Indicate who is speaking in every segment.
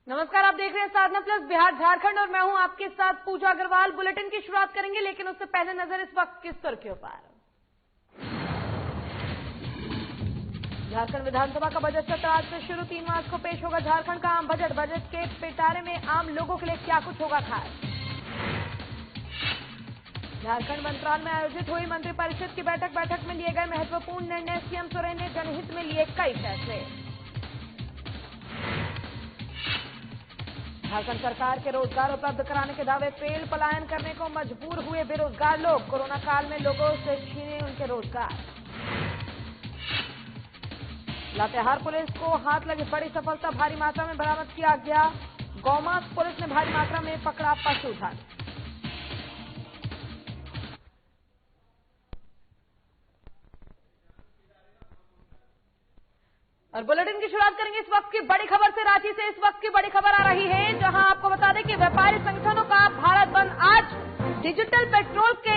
Speaker 1: नमस्कार, आप देख रहे हैं साधना प्लस बिहार झारखंड और मैं हूं आपके साथ पूजा अग्रवाल। बुलेटिन की शुरुआत करेंगे, लेकिन उससे पहले नजर इस वक्त की सुर्खियों पर। झारखंड विधानसभा का बजट सत्र आज से शुरू। 3 मार्च को पेश होगा झारखंड का आम बजट। बजट के पिटारे में आम लोगों के लिए क्या कुछ होगा खास। झारखंड मंत्रालय में आयोजित हुई मंत्रिपरिषद की बैठक में लिए गए महत्वपूर्ण निर्णय। सीएम सोरेन ने जनहित में लिए कई फैसले। झारखंड सरकार के रोजगार उपलब्ध कराने के दावे फेल। पलायन करने को मजबूर हुए बेरोजगार लोग। कोरोना काल में लोगों से छीने उनके रोजगार। लातेहार पुलिस को हाथ लगी बड़ी सफलता। भारी मात्रा में बरामद किया गया गौमांस। पुलिस ने भारी मात्रा में पकड़ा पशुधन। और बुलेटिन की शुरुआत करेंगे इस वक्त की बड़ी खबर से। रांची से इस वक्त की बड़ी खबर आ रही है, जहां आपको बता दें कि व्यापारी संगठनों का भारत बंद आज। डिजिटल पेट्रोल के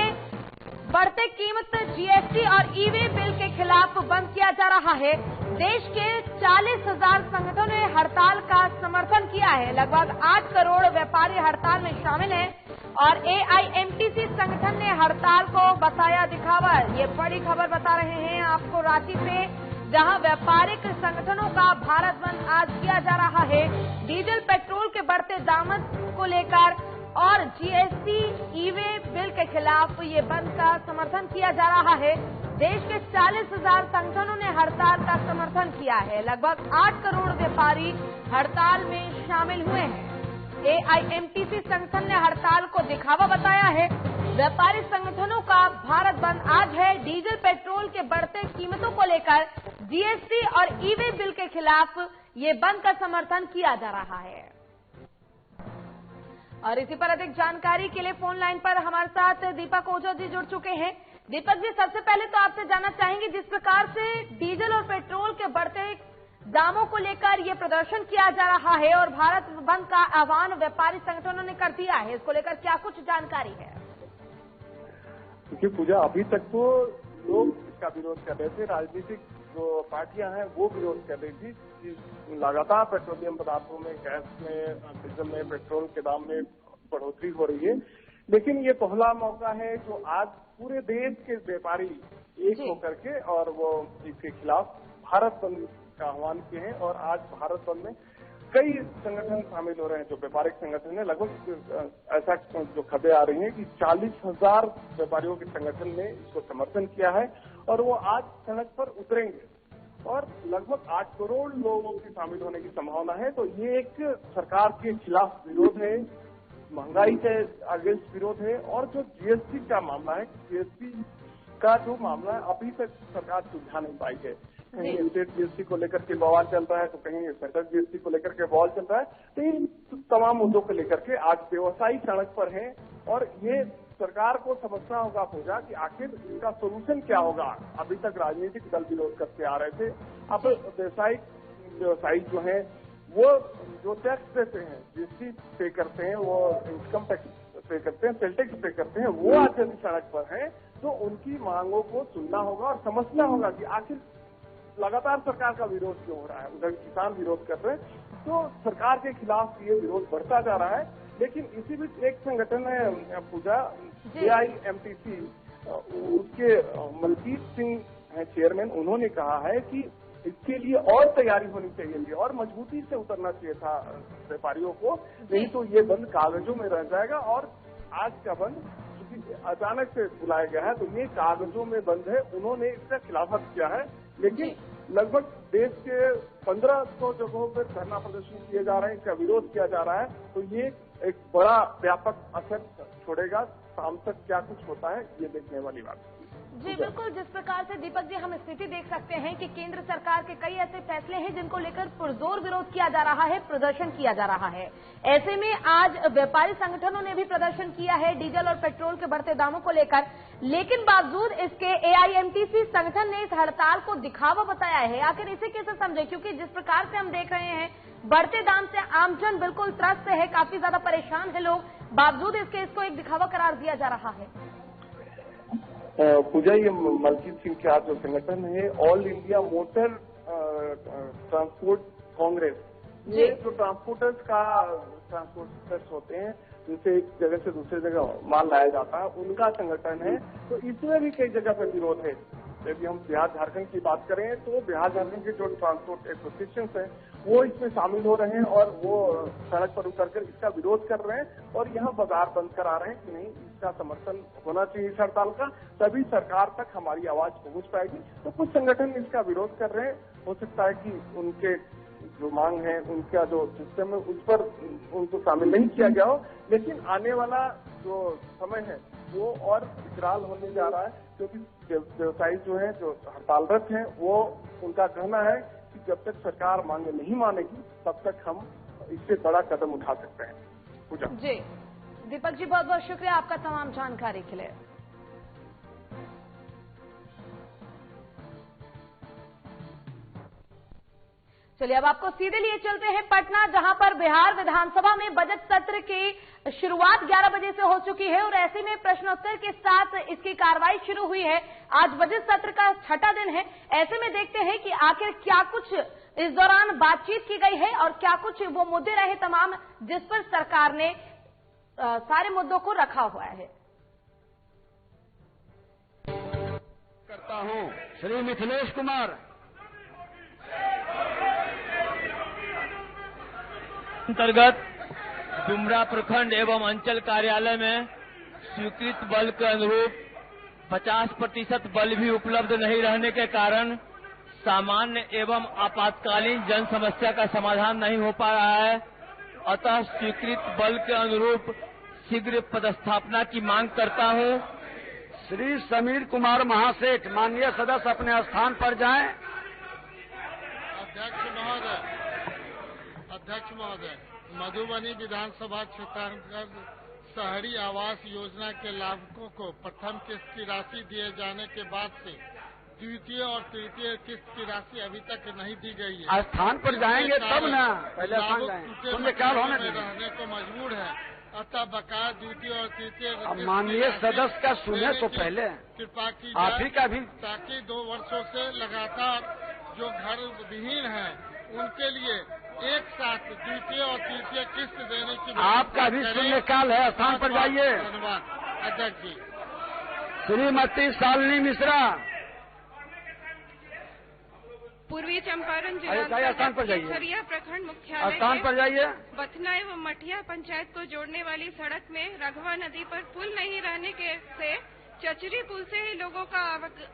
Speaker 1: बढ़ते कीमत, जीएसटी और ई-वे बिल के खिलाफ बंद किया जा रहा है। देश के 40,000 संगठनों ने हड़ताल का समर्थन किया है। लगभग 8 करोड़ व्यापारी हड़ताल में शामिल हैं और एआईएमटीसी संगठन ने हड़ताल को बताया दिखावा। ये बड़ी खबर बता रहे हैं आपको रांची से, जहां व्यापारिक संगठनों का भारत बंद आज किया जा रहा है। डीजल पेट्रोल के बढ़ते दामों को लेकर और जीएसटी ई-वे बिल के खिलाफ ये बंद का समर्थन किया जा रहा है। देश के 40,000 संगठनों ने हड़ताल का समर्थन किया है। लगभग 8 करोड़ व्यापारी हड़ताल में शामिल हुए हैं। एआईएमटीसी संगठन ने हड़ताल को दिखावा बताया है। व्यापारी संगठनों का भारत बंद आज है। डीजल पेट्रोल के बढ़ते कीमतों को लेकर जीएसटी और ई-वे बिल के खिलाफ ये बंद का समर्थन किया जा रहा है। और इसी पर अधिक जानकारी के लिए फोन लाइन पर हमारे साथ दीपक ओझा जी जुड़ चुके हैं। दीपक जी, सबसे पहले तो आपसे जानना चाहेंगे, जिस प्रकार से डीजल और पेट्रोल के बढ़ते दामों को लेकर ये प्रदर्शन किया जा रहा है और भारत बंद का आह्वान व्यापारी संगठनों ने कर दिया है, इसको लेकर क्या कुछ जानकारी है?
Speaker 2: क्योंकि पूजा, अभी तक तो लोग इसका विरोध कर रहे थे। राजनीतिक जो पार्टियां हैं वो विरोध कर रही थी कि लगातार पेट्रोलियम पदार्थों में, गैस में, डीजल में, पेट्रोल के दाम में बढ़ोतरी हो रही है। लेकिन ये पहला मौका है जो आज पूरे देश के व्यापारी एक होकर के और वो इसके खिलाफ भारत बंद का आह्वान किए हैं। और आज भारत बंद में कई संगठन शामिल हो रहे हैं जो व्यापारिक संगठन है। लगभग ऐसा जो खबरें आ रही हैं कि 40,000 व्यापारियों के संगठन ने इसको समर्थन किया है और वो आज सड़क पर उतरेंगे और लगभग 8 करोड़ लोगों के शामिल होने की संभावना है। तो ये एक सरकार के खिलाफ विरोध है, महंगाई के अगेंस्ट विरोध है। और जो जीएसटी का मामला है, जीएसटी का जो मामला है अभी तक सरकार सुलझा नहीं पाई है। कहीं स्टेट जीएसटी को लेकर के बवाल चल रहा है तो कहीं सेंट्रल जीएसटी को लेकर के बवाल चल रहा है। तो इन तमाम मुद्दों को लेकर के आज व्यवसायी सड़क पर हैं और ये सरकार को समझना होगा पूजा कि आखिर इसका सोल्यूशन क्या होगा। अभी तक राजनीतिक दल विरोध करते आ रहे थे, अब व्यवसायी जो है वो जो टैक्स देते हैं, जीएसटी पे करते हैं, वो इनकम टैक्स पे करते हैं, सेल टैक्स पे करते हैं, वो आज यदि सड़क पर हैं तो उनकी मांगों को सुनना होगा और समझना होगा कि आखिर लगातार सरकार का विरोध क्यों हो रहा है। उधर किसान विरोध कर रहे हैं तो सरकार के खिलाफ ये विरोध बढ़ता जा रहा है। लेकिन इसी बीच एक संगठन है पूजा, एआईएमटीसी, उसके मलकीत सिंह है चेयरमैन। उन्होंने कहा है कि इसके लिए और तैयारी होनी चाहिए और मजबूती से उतरना चाहिए था व्यापारियों को, नहीं तो ये बंद कागजों में रह जाएगा। और आज का बंद अचानक से बुलाया गया है तो ये कागजों में बंद है। उन्होंने इसका खिलाफत किया है, लेकिन लगभग देश के 1500 जगहों पर धरना प्रदर्शन किए जा रहे हैं, इसका विरोध किया जा रहा है। तो ये एक बड़ा व्यापक असर छोड़ेगा। शाम तक क्या कुछ होता है ये देखने वाली बात है।
Speaker 1: जी बिल्कुल, जिस प्रकार से दीपक जी हम स्थिति देख सकते हैं कि केंद्र सरकार के कई ऐसे फैसले हैं जिनको लेकर पुरजोर विरोध किया जा रहा है, प्रदर्शन किया जा रहा है। ऐसे में आज व्यापारी संगठनों ने भी प्रदर्शन किया है डीजल और पेट्रोल के बढ़ते दामों को लेकर। लेकिन बावजूद इसके एआईएमटीसी संगठन ने इस हड़ताल को दिखावा बताया है। आखिर इसे कैसे समझे, क्योंकि जिस प्रकार से हम देख रहे हैं बढ़ते दाम से आमजन बिल्कुल त्रस्त है, काफी ज्यादा परेशान है लोग, बावजूद इसको एक दिखावा करार दिया जा रहा है।
Speaker 2: पूजा, ये मलकीत सिंह का जो संगठन है all India motor transport Congress, ये जो ट्रांसपोर्टर्स होते हैं, जिनसे एक जगह से दूसरी जगह माल लाया जाता है, उनका संगठन है। तो इसमें भी कई जगह पर विरोध है। यदि हम बिहार झारखंड की बात करें तो बिहार झारखंड के जो ट्रांसपोर्ट एसोसिएशन हैं वो इसमें शामिल हो रहे हैं और वो सड़क पर उतरकर इसका विरोध कर रहे हैं और यहाँ बाजार बंद करा रहे हैं कि नहीं, इसका समर्थन होना चाहिए इस हड़ताल का, तभी सरकार तक हमारी आवाज पहुंच पाएगी। तो कुछ संगठन इसका विरोध कर रहे हैं। हो सकता है कि उनके जो मांग है, उनका जो सिस्टम है, उस पर उनको शामिल नहीं किया गया हो, लेकिन आने वाला जो समय है वो और विकराल होने जा रहा है, क्योंकि व्यवसायी जो है, जो हड़तालरत हैं, वो उनका कहना है कि जब तक सरकार मांगे नहीं मानेगी तब तक हम इससे बड़ा कदम उठा सकते हैं। पूजा
Speaker 1: जी, दीपक जी बहुत बहुत शुक्रिया आपका तमाम जानकारी के लिए। चलिए अब आपको सीधे लिए चलते हैं पटना, जहां पर बिहार विधानसभा में बजट सत्र की शुरुआत 11 बजे से हो चुकी है और ऐसे में प्रश्नोत्तर के साथ इसकी कार्रवाई शुरू हुई है। आज बजट सत्र का छठा दिन है। ऐसे में देखते हैं कि आखिर क्या कुछ इस दौरान बातचीत की गई है और क्या कुछ वो मुद्दे रहे तमाम जिस पर सरकार ने सारे मुद्दों को रखा हुआ है।
Speaker 3: करता हूं श्री मिथिलेश कुमार। अंतर्गत डुमरा प्रखंड एवं अंचल कार्यालय में स्वीकृत बल के अनुरूप 50% बल भी उपलब्ध नहीं रहने के कारण सामान्य एवं आपातकालीन जन समस्या का समाधान नहीं हो पा रहा है। अतः स्वीकृत बल के अनुरूप शीघ्र पदस्थापना की मांग करता हूं।
Speaker 4: श्री समीर कुमार महासेठ, माननीय सदस्य अपने स्थान पर जाएं।
Speaker 5: अध्यक्ष महोदय, मधुबनी विधानसभा क्षेत्रांतर्गत शहरी आवास योजना के लाभुकों को प्रथम किस्त की राशि दिए जाने के बाद से द्वितीय और तृतीय किस्त की राशि अभी तक नहीं दी गई है।
Speaker 4: स्थान पर जाएंगे तब ना, पहले स्थान
Speaker 5: रहने को मजबूर है। अतः बकाया द्वितीय और तृतीय
Speaker 4: माननीय सदस्य का सुने तो पहले
Speaker 5: कृपा की
Speaker 4: आप ही का भी,
Speaker 5: ताकि 2 वर्षों से लगातार जो घर विहीन है उनके लिए एक साथ द्वितीय और तृतीय किस्त देने की
Speaker 4: आपका भी शून्यकाल है। स्थान पर जाइए।
Speaker 5: धन्यवाद अध्यक्ष जी।
Speaker 4: श्रीमती शालिनी मिश्रा,
Speaker 6: पूर्वी चंपारण जिला खरिया प्रखंड मुख्यालय
Speaker 4: स्थान पर जाइए।
Speaker 6: बथना एवं मठिया पंचायत को जोड़ने वाली सड़क में रघवा नदी पर पुल नहीं रहने से चचरी पुल से ही लोगों का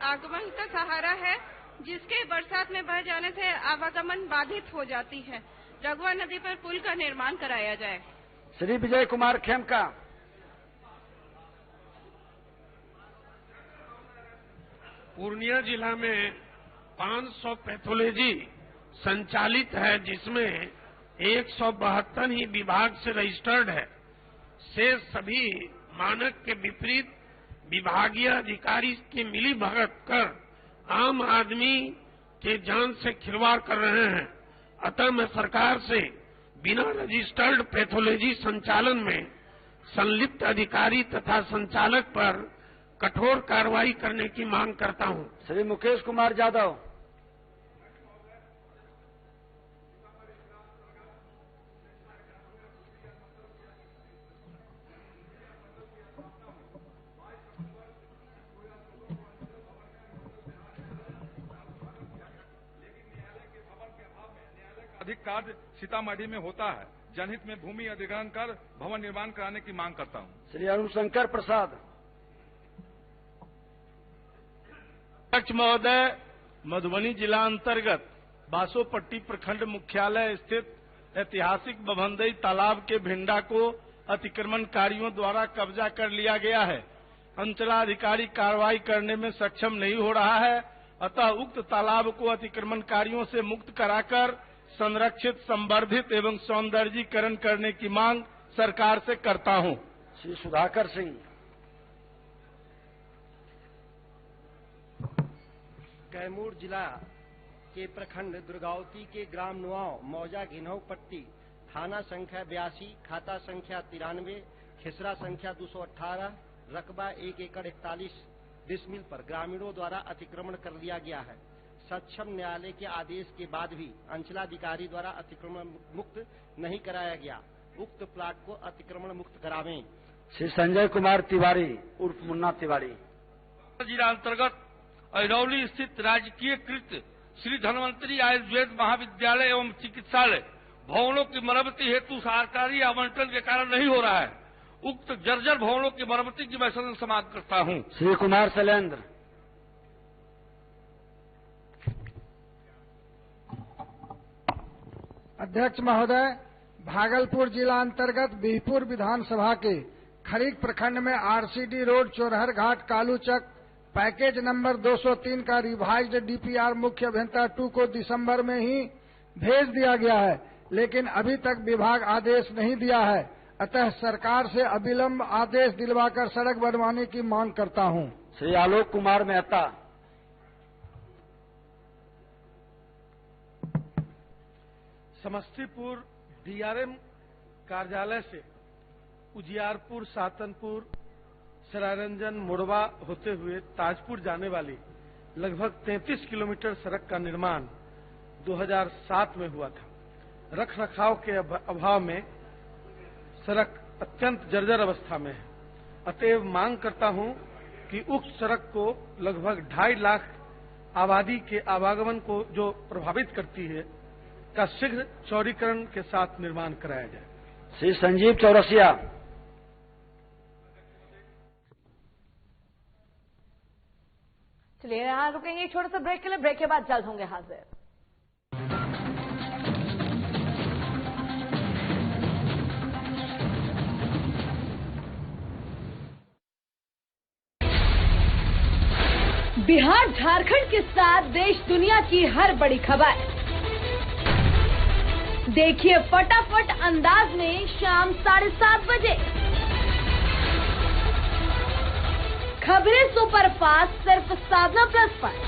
Speaker 6: आगमन का सहारा है, जिसके बरसात में बह जाने से आवागमन बाधित हो जाती है। रघवा नदी पर पुल का निर्माण कराया जाए।
Speaker 4: श्री विजय कुमार खेमका,
Speaker 7: पूर्णिया जिला में 500 पैथोलॉजी संचालित है, जिसमें 172 ही विभाग से रजिस्टर्ड है। शेष सभी मानक के विपरीत विभागीय अधिकारी की मिलीभगत कर आम आदमी के जान से खिलवाड़ कर रहे हैं। अतः मैं सरकार से बिना रजिस्टर्ड पैथोलॉजी संचालन में संलिप्त अधिकारी तथा संचालक पर कठोर कार्रवाई करने की मांग करता हूं।
Speaker 4: श्री मुकेश कुमार यादव,
Speaker 8: अधिक कार्य सीतामढ़ी में होता है। जनहित में भूमि अधिग्रहण कर भवन निर्माण कराने की मांग करता हूं।
Speaker 4: श्री अरुणशंकर प्रसाद,
Speaker 3: अध्यक्ष महोदय, मधुबनी जिला अंतर्गत बासोपट्टी प्रखंड मुख्यालय स्थित ऐतिहासिक बभंदई तालाब के भिंडा को अतिक्रमणकारियों द्वारा कब्जा कर लिया गया है। अंचलाधिकारी कार्रवाई करने में सक्षम नहीं हो रहा है। अतः उक्त तालाब को अतिक्रमणकारियों से मुक्त कराकर संरक्षित, संवर्धित एवं सौंदर्यीकरण करने की मांग सरकार से करता हूं।
Speaker 4: श्री सुधाकर सिंह,
Speaker 9: कैमूर जिला के प्रखंड दुर्गावती के ग्राम नुआव, मौजा घिनऊ पट्टी, थाना संख्या 82, खाता संख्या 93, खिसरा संख्या 218, रकबा 1 एकड़ 41 डिसमिल पर ग्रामीणों द्वारा अतिक्रमण कर लिया गया है। सक्षम न्यायालय के आदेश के बाद भी अंचलाधिकारी द्वारा अतिक्रमण मुक्त नहीं कराया गया। उक्त प्लाट को अतिक्रमण मुक्त करावें।
Speaker 4: श्री संजय कुमार तिवारी उर्फ मुन्ना तिवारी।
Speaker 7: जिला अंतर्गत अहिरौली स्थित राजकीयकृत श्री धन्वंतरी आयुर्वेद महाविद्यालय एवं चिकित्सालय भवनों की मरम्मती हेतु सरकारी आवंटन के कारण नहीं हो रहा है। उक्त जर्जर भवनों की मरम्मती की मैं सदन समाप्त करता हूं।
Speaker 4: श्री कुमार शैलेंद्र।
Speaker 10: अध्यक्ष महोदय, भागलपुर जिला अंतर्गत बिहपुर विधानसभा के खरीक प्रखंड में आरसीडी रोड चौरहर घाट कालूचक पैकेज नंबर 203 का रिवाइज्ड डीपीआर मुख्य अभियंता 2 को दिसंबर में ही भेज दिया गया है, लेकिन अभी तक विभाग आदेश नहीं दिया है। अतः सरकार से अविलंब आदेश दिलवाकर सड़क बनवाने की मांग करता हूं।
Speaker 4: श्री आलोक कुमार मेहता।
Speaker 11: समस्तीपुर डीआरएम कार्यालय से उजियारपुर, सातनपुर, सरायरंजन, मोड़वा होते हुए ताजपुर जाने वाली लगभग 33 किलोमीटर सड़क का निर्माण 2007 में हुआ था। रख रखाव के अभाव में सड़क अत्यंत जर्जर अवस्था में है। अतएव मांग करता हूं कि उक्त सड़क को लगभग 2.5 लाख आबादी के आवागमन को जो प्रभावित करती है का शीघ्र चौड़ीकरण के साथ निर्माण कराया जाए।
Speaker 4: श्री संजीव चौरसिया।
Speaker 1: चलिए यहाँ रुकेंगे एक छोटे से ब्रेक के लिए। ब्रेक के बाद जल्द होंगे हाजिर। बिहार झारखंड के साथ देश दुनिया की हर बड़ी खबर देखिए फटाफट अंदाज में शाम 7:30 बजे। खबरें सुपरफास्ट सिर्फ साधना प्लस पर।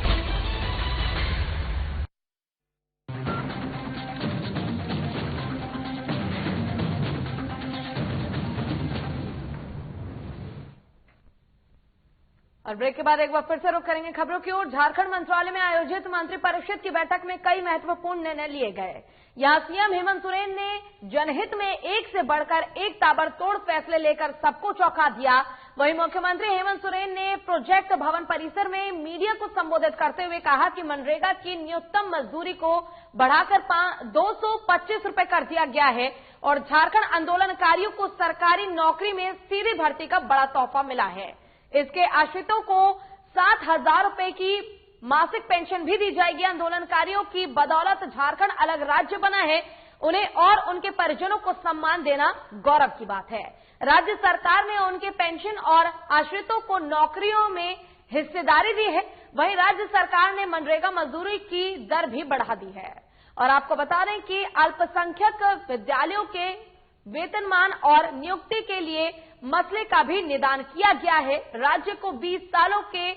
Speaker 1: और ब्रेक के बाद एक बार फिर से रुख करेंगे खबरों की ओर। झारखंड मंत्रालय में आयोजित मंत्रिपरिषद की बैठक में कई महत्वपूर्ण निर्णय लिए गए। यहां सीएम हेमंत सोरेन ने जनहित में एक से बढ़कर एक ताबड़तोड़ फैसले लेकर सबको चौंका दिया। वहीं मुख्यमंत्री हेमंत सोरेन ने प्रोजेक्ट भवन परिसर में मीडिया को संबोधित करते हुए कहा कि मनरेगा की न्यूनतम मजदूरी को बढ़ाकर 225 रुपए कर दिया गया है और झारखंड आंदोलनकारियों को सरकारी नौकरी में सीधी भर्ती का बड़ा तोहफा मिला है। इसके आश्रितों को 7,000 रुपए की मासिक पेंशन भी दी जाएगी। आंदोलनकारियों की बदौलत झारखंड अलग राज्य बना है। उन्हें और उनके परिजनों को सम्मान देना गौरव की बात है। राज्य सरकार ने उनके पेंशन और आश्रितों को नौकरियों में हिस्सेदारी दी है। वहीं राज्य सरकार ने मनरेगा मजदूरी की दर भी बढ़ा दी है। और आपको बता दें कि अल्पसंख्यक विद्यालयों के वेतनमान और नियुक्ति के लिए मसले का भी निदान किया गया है। राज्य को 20 सालों के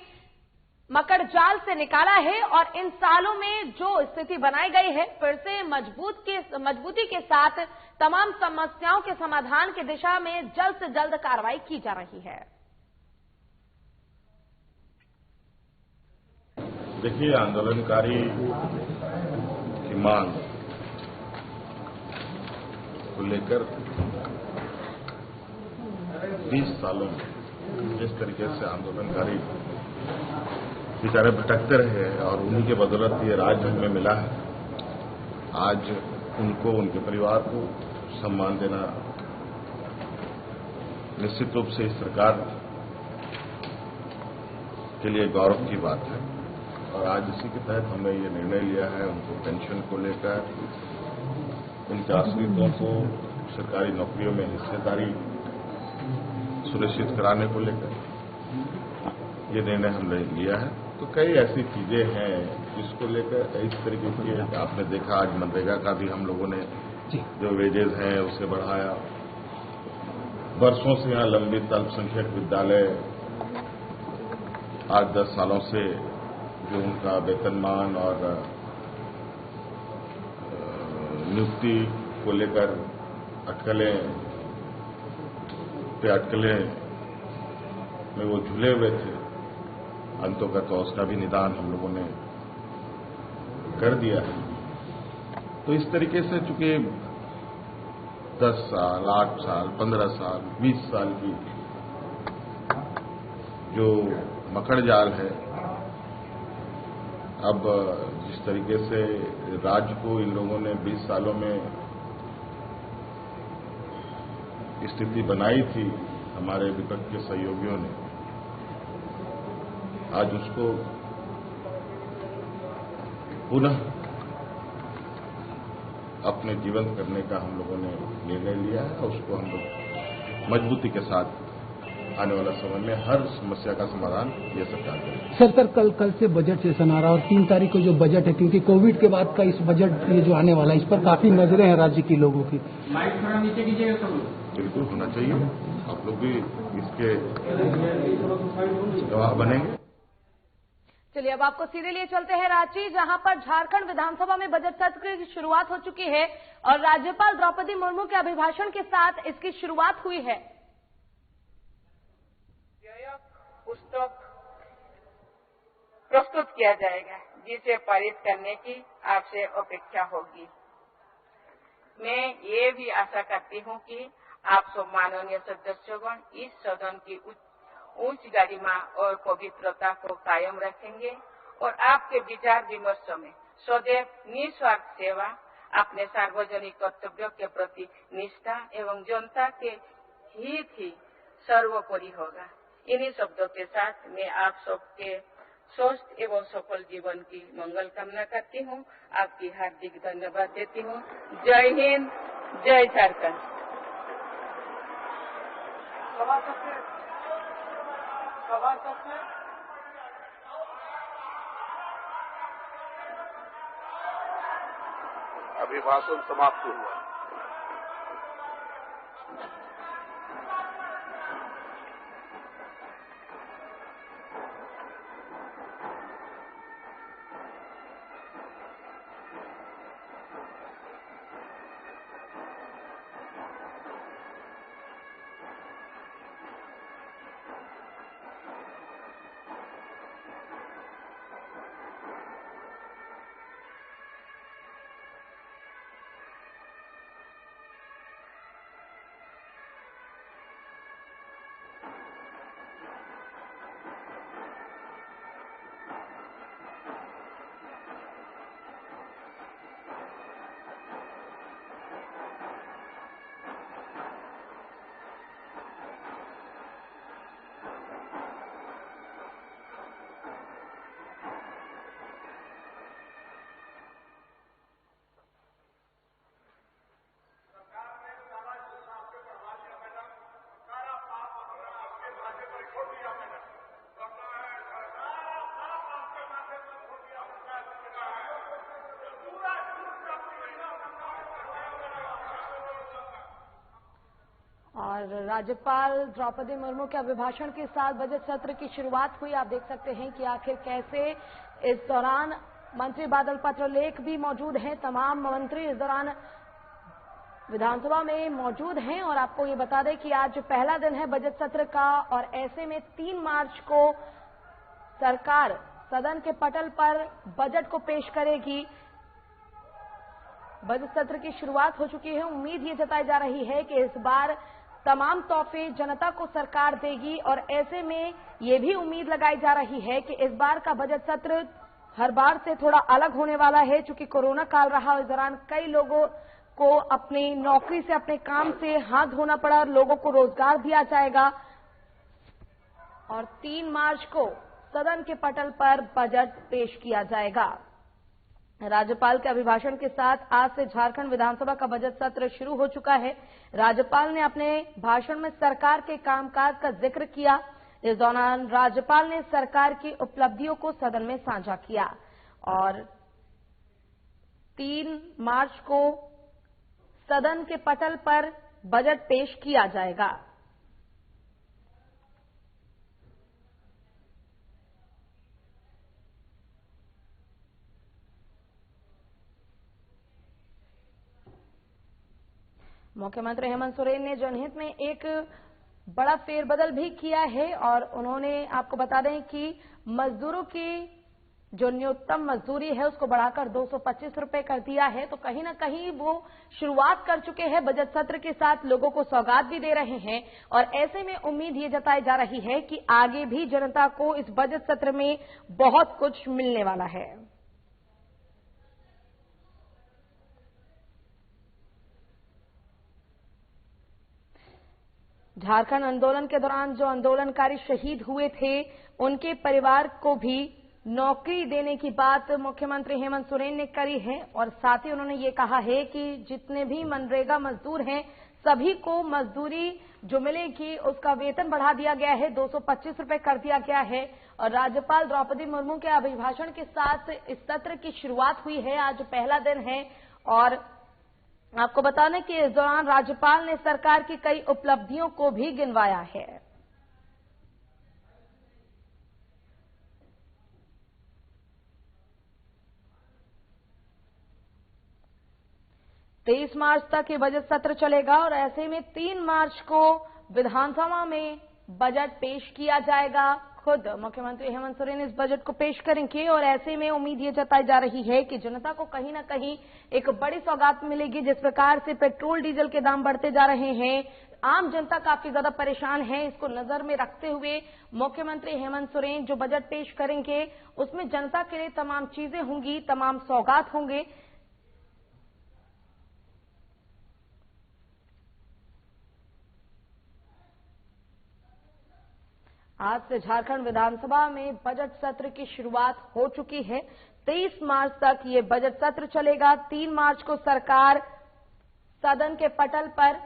Speaker 1: मकड़जाल से निकाला है और इन सालों में जो स्थिति बनाई गई है फिर से मजबूती के साथ तमाम समस्याओं के समाधान की दिशा में जल्द से जल्द कार्रवाई की जा रही है।
Speaker 12: देखिए, आंदोलनकारी की मांग को लेकर 20 सालों में जिस तरीके से आंदोलनकारी बेचारे भटकते रहे और उन्हीं के बदौलत ये राज हमें मिला है। आज उनको, उनके परिवार को सम्मान देना निश्चित रूप से इस सरकार के लिए गौरव की बात है। और आज इसी के तहत हमने ये निर्णय लिया है, उनको पेंशन को लेकर, उनके आश्रितों को सरकारी नौकरियों में हिस्सेदारी सुनिश्चित कराने को लेकर ये निर्णय हमने लिया है। तो कई ऐसी चीजें हैं जिसको लेकर इस तरीके की आपने देखा, आज मनरेगा का भी हम लोगों ने जो वेजेज हैं उसे बढ़ाया। वर्षों से यहाँ लंबित अल्पसंख्यक विद्यालय 8-10 सालों से जो उनका वेतनमान और नियुक्ति को लेकर अटकलें में वो झूले हुए थे, अंतों का तो उसका भी निदान हम लोगों ने कर दिया है। तो इस तरीके से चूंकि 10 साल, 8 साल, 15 साल, 20 साल की जो मकड़ जाल है, अब जिस तरीके से राज्य को इन लोगों ने 20 सालों में स्थिति बनाई थी हमारे विपक्ष के सहयोगियों ने, आज उसको पुनः अपने जीवंत करने का हम लोगों ने निर्णय लिया है और उसको हम लोग मजबूती के साथ आने वाला समय में हर समस्या का समाधान ये सरकार करेगी।
Speaker 13: सर कल से बजट सेशन आ रहा है और 3 तारीख को जो बजट है, क्योंकि कोविड के बाद का इस बजट ये जो आने वाला है, इस पर काफी नजरें हैं राज्य के लोगों की।
Speaker 12: बिल्कुल होना चाहिए, आप लोग भी इसके गवाह बनेंगे।
Speaker 1: चलिए अब आपको सीधे लिए चलते हैं रांची, जहां पर झारखंड विधानसभा में बजट सत्र की शुरुआत हो चुकी है और राज्यपाल द्रौपदी मुर्मू के अभिभाषण के साथ इसकी शुरुआत हुई है।
Speaker 14: पुस्तक प्रस्तुत किया जाएगा जिसे पारित करने की आपसे अपेक्षा होगी। मैं ये भी आशा करती हूँ कि आप सब माननीय सदस्यगण इस सदन की उच्च गरिमा और पवित्रता को कायम रखेंगे और आपके विचार विमर्श में सदैव निस्वार्थ सेवा, अपने सार्वजनिक कर्तव्यों के प्रति निष्ठा एवं जनता के हित ही सर्वोपरि होगा। इन्हीं शब्दों के साथ मैं आप सबके स्वस्थ एवं सफल जीवन की मंगल कामना करती हूँ। आपकी हार्दिक धन्यवाद देती हूँ। जय हिंद, जय झारखंड।
Speaker 15: अभिभाषण समाप्त हुआ।
Speaker 1: और राज्यपाल द्रौपदी मुर्मू के अभिभाषण के साथ बजट सत्र की शुरुआत हुई। आप देख सकते हैं कि आखिर कैसे इस दौरान मंत्री बादल पत्रलेख भी मौजूद हैं। तमाम मंत्री इस दौरान विधानसभा में मौजूद हैं और आपको ये बता दें कि आज पहला दिन है बजट सत्र का और ऐसे में 3 मार्च को सरकार सदन के पटल पर बजट को पेश करेगी। बजट सत्र की शुरुआत हो चुकी है। उम्मीद ये जताई जा रही है कि इस बार तमाम तोहफे जनता को सरकार देगी और ऐसे में ये भी उम्मीद लगाई जा रही है कि इस बार का बजट सत्र हर बार से थोड़ा अलग होने वाला है। चूंकि कोरोना काल रहा, इस दौरान कई लोगों को अपनी नौकरी से, अपने काम से हाथ धोना पड़ा, लोगों को रोजगार दिया जाएगा और 3 मार्च को सदन के पटल पर बजट पेश किया जाएगा। राज्यपाल के अभिभाषण के साथ आज से झारखंड विधानसभा का बजट सत्र शुरू हो चुका है। राज्यपाल ने अपने भाषण में सरकार के कामकाज का जिक्र किया। इस दौरान राज्यपाल ने सरकार की उपलब्धियों को सदन में साझा किया और 3 मार्च को सदन के पटल पर बजट पेश किया जाएगा। मुख्यमंत्री हेमंत सोरेन ने जनहित में एक बड़ा फेरबदल भी किया है और उन्होंने, आपको बता दें कि मजदूरों की जो न्यूनतम मजदूरी है उसको बढ़ाकर 225 रुपए कर दिया है। तो कहीं ना कहीं वो शुरुआत कर चुके हैं बजट सत्र के साथ, लोगों को सौगात भी दे रहे हैं और ऐसे में उम्मीद ये जताई जा रही है कि आगे भी जनता को इस बजट सत्र में बहुत कुछ मिलने वाला है। झारखंड आंदोलन के दौरान जो आंदोलनकारी शहीद हुए थे उनके परिवार को भी नौकरी देने की बात मुख्यमंत्री हेमंत सोरेन ने करी है और साथ ही उन्होंने ये कहा है कि जितने भी मनरेगा मजदूर हैं सभी को मजदूरी जो मिलेगी उसका वेतन बढ़ा दिया गया है, 225 रुपए कर दिया गया है। और राज्यपाल द्रौपदी मुर्मू के अभिभाषण के साथ इस सत्र की शुरुआत हुई है। आज पहला दिन है और आपको बता दें कि इस दौरान राज्यपाल ने सरकार की कई उपलब्धियों को भी गिनवाया है। 23 मार्च तक ये बजट सत्र चलेगा और ऐसे में 3 मार्च को विधानसभा में बजट पेश किया जाएगा। खुद मुख्यमंत्री हेमंत सोरेन इस बजट को पेश करेंगे और ऐसे में उम्मीद ये जताई जा रही है कि जनता को कहीं ना कहीं एक बड़ी सौगात मिलेगी। जिस प्रकार से पेट्रोल डीजल के दाम बढ़ते जा रहे हैं, आम जनता काफी ज्यादा परेशान है। इसको नजर में रखते हुए मुख्यमंत्री हेमंत सोरेन जो बजट पेश करेंगे उसमें जनता के लिए तमाम चीजें होंगी, तमाम सौगात होंगे। आज से झारखंड विधानसभा में बजट सत्र की शुरुआत हो चुकी है। 23 मार्च तक ये बजट सत्र चलेगा। 3 मार्च को सरकार सदन के पटल पर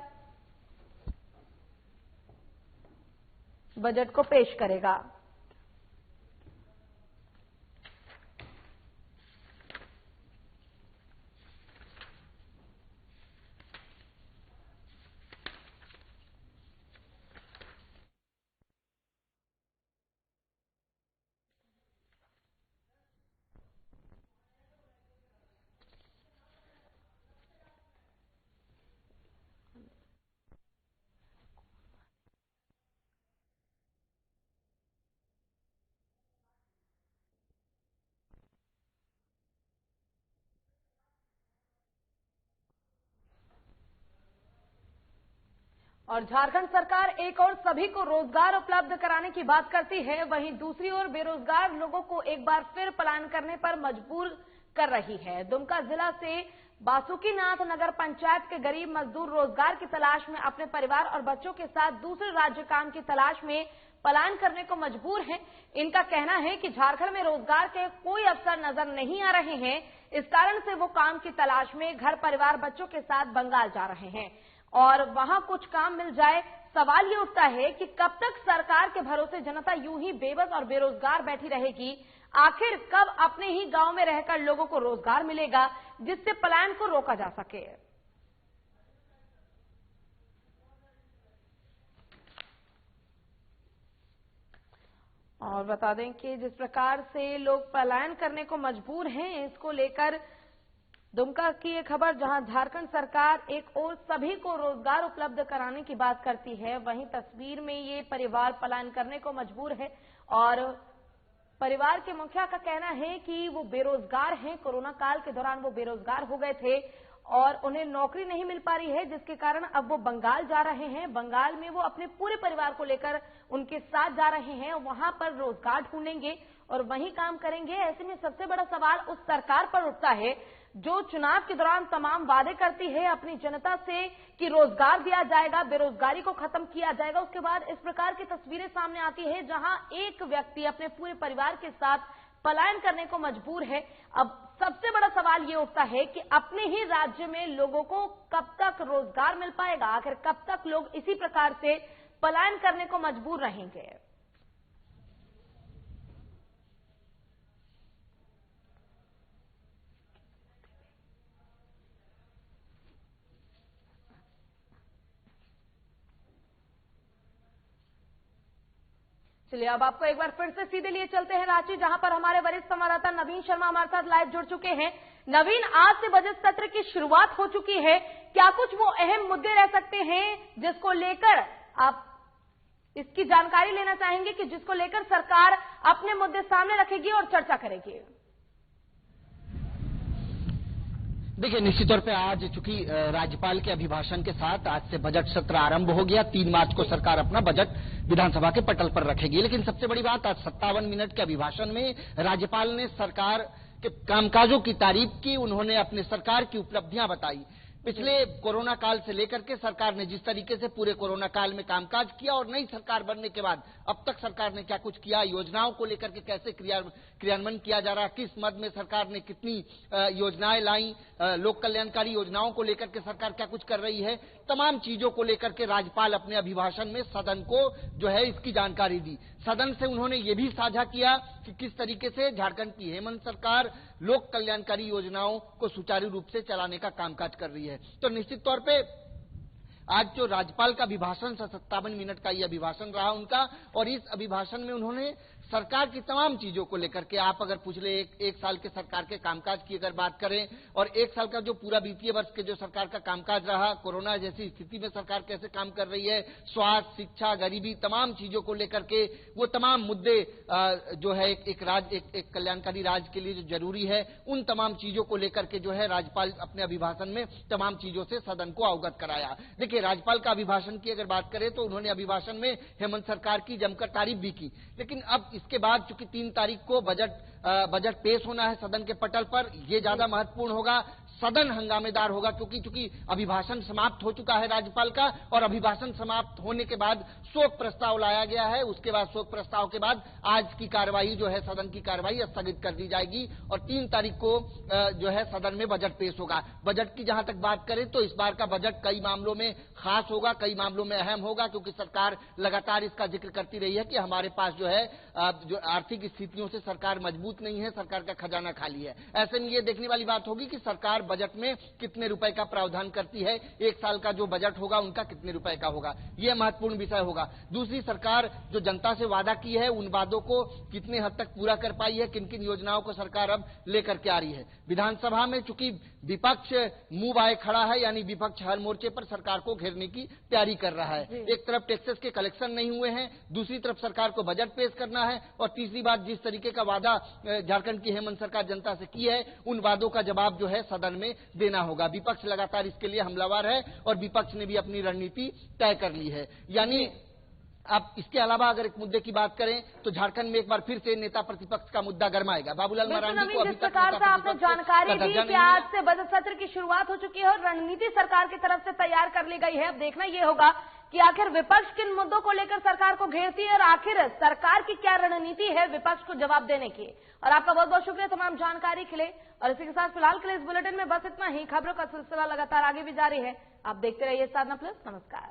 Speaker 1: बजट को पेश करेगा। और झारखंड सरकार एक और सभी को रोजगार उपलब्ध कराने की बात करती है, वहीं दूसरी ओर बेरोजगार लोगों को एक बार फिर पलायन करने पर मजबूर कर रही है। दुमका जिला से बासुकीनाथ नगर पंचायत के गरीब मजदूर रोजगार की तलाश में अपने परिवार और बच्चों के साथ दूसरे राज्य काम की तलाश में पलायन करने को मजबूर हैं। इनका कहना है कि झारखंड में रोजगार के कोई अवसर नजर नहीं आ रहे हैं, इस कारण से वो काम की तलाश में घर परिवार बच्चों के साथ बंगाल जा रहे हैं और वहां कुछ काम मिल जाए। सवाल ये उठता है कि कब तक सरकार के भरोसे जनता यूं ही बेबस और बेरोजगार बैठी रहेगी। आखिर कब अपने ही गांव में रहकर लोगों को रोजगार मिलेगा जिससे पलायन को रोका जा सके। और बता दें कि जिस प्रकार से लोग पलायन करने को मजबूर हैं, इसको लेकर दुमका की एक खबर, जहां झारखंड सरकार एक और सभी को रोजगार उपलब्ध कराने की बात करती है, वहीं तस्वीर में ये परिवार पलायन करने को मजबूर है और परिवार के मुखिया का कहना है कि वो बेरोजगार हैं। कोरोना काल के दौरान वो बेरोजगार हो गए थे और उन्हें नौकरी नहीं मिल पा रही है, जिसके कारण अब वो बंगाल जा रहे हैं। बंगाल में वो अपने पूरे परिवार को लेकर उनके साथ जा रहे हैं, वहां पर रोजगार ढूंढेंगे और वहीं काम करेंगे। ऐसे में सबसे बड़ा सवाल उस सरकार पर उठता है जो चुनाव के दौरान तमाम वादे करती है अपनी जनता से कि रोजगार दिया जाएगा, बेरोजगारी को खत्म किया जाएगा। उसके बाद इस प्रकार की तस्वीरें सामने आती है जहां एक व्यक्ति अपने पूरे परिवार के साथ पलायन करने को मजबूर है। अब सबसे बड़ा सवाल ये उठता है कि अपने ही राज्य में लोगों को कब तक रोजगार मिल पाएगा, आखिर कब तक लोग इसी प्रकार से पलायन करने को मजबूर रहेंगे। चलिए अब आपको एक बार फिर से सीधे लिए चलते हैं रांची, जहां पर हमारे वरिष्ठ संवाददाता नवीन शर्मा हमारे साथ लाइव जुड़ चुके हैं। नवीन, आज से बजट सत्र की शुरुआत हो चुकी है, क्या कुछ वो अहम मुद्दे रह सकते हैं जिसको लेकर आप इसकी जानकारी लेना चाहेंगे कि जिसको लेकर सरकार अपने मुद्दे सामने रखेगी और चर्चा करेगी?
Speaker 15: देखिए, निश्चित तौर पे आज चूंकि राज्यपाल के अभिभाषण के साथ आज से बजट सत्र आरंभ हो गया। 3 मार्च को सरकार अपना बजट विधानसभा के पटल पर रखेगी। लेकिन सबसे बड़ी बात, आज 57 मिनट के अभिभाषण में राज्यपाल ने सरकार के कामकाजों की तारीफ की। उन्होंने अपने सरकार की उपलब्धियां बताई। पिछले कोरोना काल से लेकर के सरकार ने जिस तरीके से पूरे कोरोना काल में कामकाज किया और नई सरकार बनने के बाद अब तक सरकार ने क्या कुछ किया, योजनाओं को लेकर के कैसे क्रियान्वयन किया जा रहा, किस मद में सरकार ने कितनी योजनाएं लाई, लोक कल्याणकारी योजनाओं को लेकर के सरकार क्या कुछ कर रही है, तमाम चीजों को लेकर के राज्यपाल अपने अभिभाषण में सदन को जो है इसकी जानकारी दी। सदन से उन्होंने ये भी साझा किया कि किस तरीके से झारखंड की हेमंत सरकार लोक कल्याणकारी योजनाओं को सुचारू रूप से चलाने का कामकाज कर रही है। तो निश्चित तौर पे आज जो राज्यपाल का अभिभाषण 57 मिनट का ये अभिभाषण रहा उनका, और इस अभिभाषण में उन्होंने सरकार की तमाम चीजों को लेकर के, आप अगर पूछ ले एक साल के सरकार के कामकाज की अगर बात करें और 1 साल का जो पूरा वित्तीय वर्ष के जो सरकार का कामकाज रहा, कोरोना जैसी स्थिति में सरकार कैसे काम कर रही है, स्वास्थ्य, शिक्षा, गरीबी, तमाम चीजों को लेकर के वो तमाम मुद्दे जो है एक कल्याणकारी राज्य के लिए जो जरूरी है, उन तमाम चीजों को लेकर के जो है राज्यपाल अपने अभिभाषण में तमाम चीजों से सदन को अवगत कराया। देखिए, राज्यपाल का अभिभाषण की अगर बात करें तो उन्होंने अभिभाषण में हेमंत सरकार की जमकर तारीफ भी की। लेकिन अब इसके बाद चूंकि 3 तारीख को बजट पेश होना है सदन के पटल पर, यह ज्यादा महत्वपूर्ण होगा। सदन हंगामेदार होगा क्योंकि चूंकि अभिभाषण समाप्त हो चुका है राज्यपाल का, और अभिभाषण समाप्त होने के बाद शोक प्रस्ताव लाया गया है। उसके बाद शोक प्रस्ताव के बाद आज की कार्रवाई जो है, सदन की कार्रवाई स्थगित कर दी जाएगी और 3 तारीख को जो है सदन में बजट पेश होगा। बजट की जहां तक बात करें तो इस बार का बजट कई मामलों में खास होगा, कई मामलों में अहम होगा, क्योंकि सरकार लगातार इसका जिक्र करती रही है कि हमारे पास जो है जो आर्थिक स्थितियों से सरकार मजबूत नहीं है, सरकार का खजाना खाली है। ऐसे में ये देखने वाली बात होगी कि सरकार बजट में कितने रुपए का प्रावधान करती है, 1 साल का जो बजट होगा उनका कितने रुपए का होगा, यह महत्वपूर्ण विषय होगा। दूसरी, सरकार जो जनता से वादा की है उन वादों को कितने हद तक पूरा कर पाई है, किन किन योजनाओं को सरकार अब लेकर के आ रही है। विधानसभा में चूंकि विपक्ष मुंह बाए खड़ा है, यानी विपक्ष हर मोर्चे पर सरकार को घेरने की तैयारी कर रहा है। एक तरफ टैक्सेस के कलेक्शन नहीं हुए हैं, दूसरी तरफ सरकार को बजट पेश करना है, और तीसरी बात, जिस तरीके का वादा झारखंड की हेमंत सरकार जनता से की है उन वादों का जवाब जो है सदन में देना होगा। विपक्ष लगातार इसके लिए हमलावर है और विपक्ष ने भी अपनी रणनीति तय कर ली है। यानी अब इसके अलावा अगर एक मुद्दे की बात करें तो झारखंड में एक बार फिर से नेता प्रतिपक्ष का मुद्दा गरमाएगा। बाबूलाल मरांडी को अभी
Speaker 1: जिस प्रकार से आपने जानकारी दी कि आज से बजट सत्र की शुरुआत हो चुकी है और रणनीति सरकार की तरफ से तैयार कर ली गई है। अब देखना यह होगा कि आखिर विपक्ष किन मुद्दों को लेकर सरकार को घेरती है और आखिर सरकार की क्या रणनीति है विपक्ष को जवाब देने की। और आपका बहुत बहुत शुक्रिया तमाम जानकारी के लिए। और इसी के साथ फिलहाल के लिए इस बुलेटिन में बस इतना ही। खबरों का सिलसिला लगातार आगे भी जारी है, आप देखते रहिए साधना प्लस। नमस्कार।